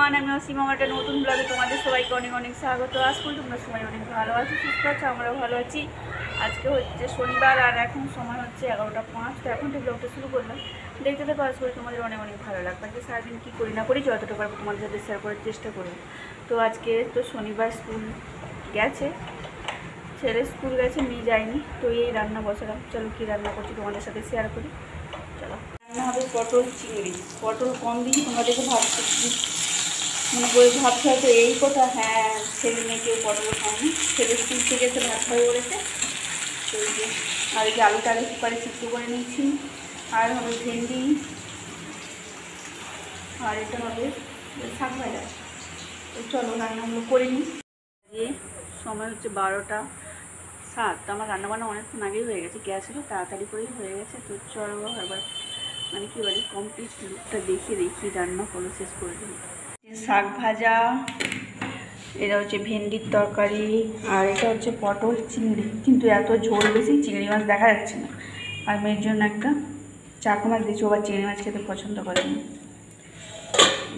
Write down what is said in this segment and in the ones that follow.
Everyone, আমি অসীম। আমার একটা নতুন ব্লগে তোমাদের সবাইকে অনেক অনেক স্বাগত। আজ করি তোমরা সবাই অনেক ভালো আছো, সুস্থ আছো, আমরাও ভালো আছি। আজকে হচ্ছে শনিবার আর এখন সময় হচ্ছে 11টা 5। তো এখন থেকে ব্লগটা শুরু করলাম। দেখতে থাকো, আজ করি তোমাদের অনেক অনেক ভালো লাগবে। আজকে সারাদিন কী করি না করি যতটা পারবো তোমাদের সাথে শেয়ার করার চেষ্টা করবো। তো আজকে তো শনিবার, স্কুল গেছে, ছেলে স্কুল গেছে, মেয়ে যায়নি। তো এই রান্না বসালাম। চলো কী রান্না করছি তোমাদের সাথে শেয়ার করি। চলো, রান্না হবে পটল চিংড়ি। পটল কম দিই, তোমরা দেখে ভাবছো মনে করে ভাবছো হয়তো এই কথা। হ্যাঁ, ছেলে মেয়ে কেউ পটল খায়নি। ছেলে স্কুল থেকে এসে ভাত খাই বলেছে। তো এই যে, আর এই যে আলুটা আগে কুকারে সিদ্ধ করে নিয়েছি। আর হবে ভেন্ডি, আর এটা হবে শাক ভাজা। তো চলো রান্নাগুলো করে নিই। যে সময় হচ্ছে 12টা 7। তো আমার রান্নাবান্না অনেকক্ষণ আগেই হয়ে গেছে, গ্যাসেরও তাড়াতাড়ি করেই হয়ে গেছে। তো চলো এবার মানে কী বলে কমপ্লিট লুকটা দেখিয়ে দেখি রান্না করো শেষ করে দিই। শাক ভাজা, এটা হচ্ছে ভেন্ডির তরকারি, আর এটা হচ্ছে পটল চিংড়ি। কিন্তু এত ঝোল বেশি, চিংড়ি মাছ দেখা যাচ্ছে না। আর মেয়ের জন্য একটা চাকু মাছ দিয়েছি, আবার চিংড়ি মাছ খেতে পছন্দ করে না।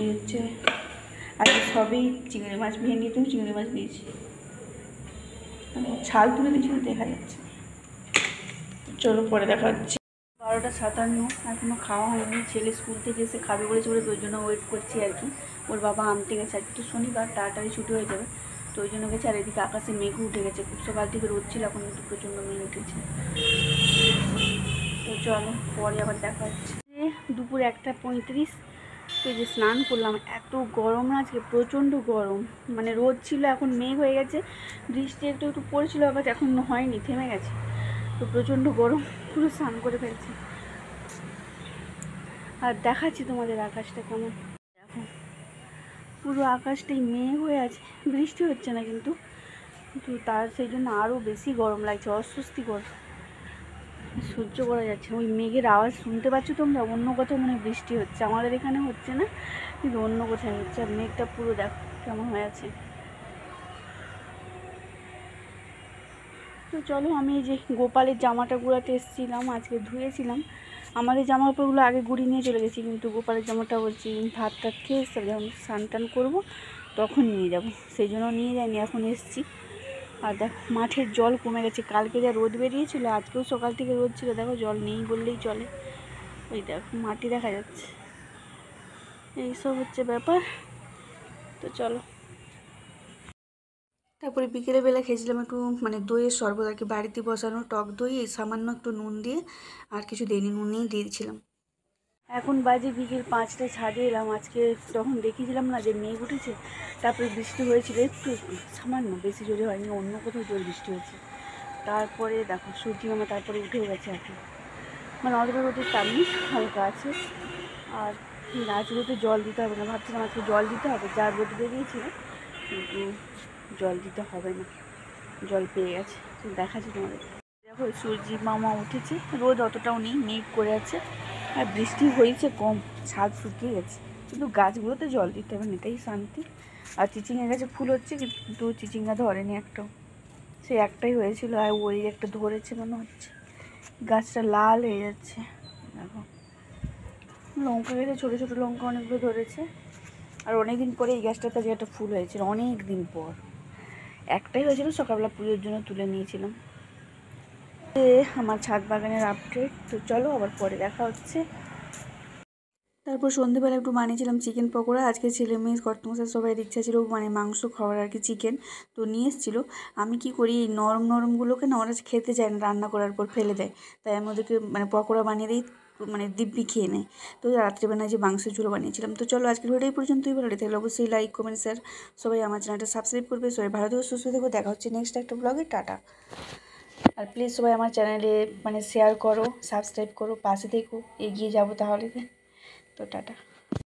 এই হচ্ছে, আর সবই চিংড়ি মাছ। ভেন্ডিতেও চিংড়ি মাছ দিয়েছি, ছাল তুলে দিয়েছি, দেখা যাচ্ছে। চলো পরে দেখা হচ্ছে। 12টা 57, এখনও খাওয়া হয়নি। ছেলে স্কুল থেকে এসে খাবে বলেছে বলে, ওই জন্য ওয়েট করছি আর কি। ওর বাবা আনতে গেছে, আজকে তো শনিবার, তাড়াতাড়ি ছুটি হয়ে যাবে। তো ওই জন্য গেছে। আর এদিকে আকাশে মেঘ উঠে গেছে, খুব সকাল থেকে রোদ ছিল, এখন কিন্তু প্রচণ্ড মেঘ উঠেছে। তো চলো পরে আবার দেখা হচ্ছে। দুপুর 1টা 35। তো এই যে স্নান করলাম। এত গরম না আজকে, প্রচণ্ড গরম। মানে রোদ ছিল, এখন মেঘ হয়ে গেছে। বৃষ্টি একটু একটু পড়েছিল, আবার এখন হয়নি, থেমে গেছে। তো প্রচণ্ড গরম, পুরো স্নান করে ফেলছি। আর দেখাচ্ছি তোমাদের আকাশটা কেমন। দেখো পুরো আকাশটাই মেঘ হয়ে আছে, বৃষ্টি হচ্ছে না কিন্তু তার সেই জন্য আরও বেশি গরম লাগছে, অস্বস্তিকর, সহ্য করা যাচ্ছে না। ওই মেঘের আওয়াজ শুনতে পাচ্ছ তোমরা? অন্য কোথাও মনে হয় বৃষ্টি হচ্ছে, আমাদের এখানে হচ্ছে না, কিন্তু অন্য কোথায় হচ্ছে। আর মেঘটা পুরো দেখো কেমন হয়ে আছে। তো চলো, আমি এই যে গোপালের জামাটা গুঁড়াতে এসেছিলাম, আজকে ধুয়েছিলাম। আমাদের জামা কাপড়গুলো আগে গুঁড়িয়ে নিয়ে চলে গেছি, কিন্তু গোপালের জামাটা বলছি ভাত টাত খেয়ে এসে যখন স্নান টান করবো তখন নিয়ে যাব, সেই জন্য নিয়ে যাইনি, এখন এসেছি। আর দেখো মাঠের জল কমে গেছে। কালকে যা রোদ বেরিয়েছিল, আজকেও সকাল থেকে রোদ ছিল, দেখো জল নেই বললেই চলে। ওই দেখো মাটি দেখা যাচ্ছে। এইসব হচ্ছে ব্যাপার। তো চলো, তারপরে বিকেলবেলা খেয়েছিলাম একটু মানে দইয়ের শরবত আর কি, বাড়িতে বসানো টক দই, সামান্য একটু নুন দিয়ে, আর কিছু দিইনি, নুন নিয়েই দিয়ে দিয়েছিলাম। এখন বাজে বিকেল 5টা, ছাদে এলাম। আজকে যখন দেখিয়েছিলাম না যে মেঘ উঠেছে, তারপরে বৃষ্টি হয়েছিল একটু সামান্য, বেশি জোরে হয়নি, অন্য কোথাও জোর বৃষ্টি হয়েছে। তারপরে দেখো সূর্যি মামা তারপরে উঠে গেছে আর কি, মানে অতটা রোদের তাপ নেই, হালকা আছে। আর গাছগুলোতে জল দিতে হবে না, ভাবছিলাম আজকে জল দিতে হবে, যা রোদ বেরিয়েছিল, কিন্তু জল দিতে হবে না, জল পেয়ে গেছে। দেখাচ্ছি তোমাদের। দেখো সূর্যি মামা উঠেছে, রোদ অতটাও নেই, মেঘ করে আছে, আর বৃষ্টি হয়েছে কম, ছাদ শুকিয়ে গেছে, কিন্তু গাছগুলোতে জল দিতে হবে না, এটাই শান্তি। আর চিচিঙ্গা গাছে ফুল হচ্ছে, কিন্তু চিচিঙ্গা ধরেনি একটাও, সেই একটাই হয়েছিল, আর ওই একটা ধরেছে মনে হচ্ছে। গাছটা লাল হয়ে যাচ্ছে। দেখো লঙ্কা গাছে ছোটো ছোটো লঙ্কা অনেকগুলো ধরেছে। আর অনেক দিন পরে এই গাছটাতে যে একটা ফুল হয়েছিল, অনেক দিন পর। একটাই হয়েছিল, সকালবেলা পুজোর জন্য তুলে নিয়েছিলাম। আমার ছাদ বাগানের আপডেট। তো চলো আবার পরে দেখা হচ্ছে। তারপর সন্ধ্যেবেলা একটু বানিয়েছিলাম চিকেন পকোড়া। আজকে ছেলে মেয়ে কর্তমশাই সবাইয়ের ইচ্ছা ছিল মানে মাংস খাওয়ার আর কি, চিকেন। তো নিয়ে এসেছিলো। আমি কি করি, এই নরম নরমগুলোকে না ওরা খেতে চায় না, রান্না করার পর ফেলে দেয়। তাই আমি ওদেরকে মানে পকোড়া বানিয়ে দিই, মানে দিব্যি খেয়ে নেয়। তো রাত্রিবেলায় যে মাংসের ঝোল বানিয়েছিলাম। তো চলো আজকের ভিডিও এই পর্যন্তই। ভালো লাগে তাহলে অবশ্যই লাইক কমেন্ট শেয়ার, সবাই আমার চ্যানেলটা সাবস্ক্রাইব করবে। সবাই ভালো থেকো, সুস্থ থেকো, দেখা হচ্ছে নেক্সট একটা ব্লগে। টাটা। আর প্লিজ সবাই আমার চ্যানেলে মানে শেয়ার করো, সাবস্ক্রাইব করো, পাশে থেকো, এগিয়ে যাবো তাহলে। তো টাটা।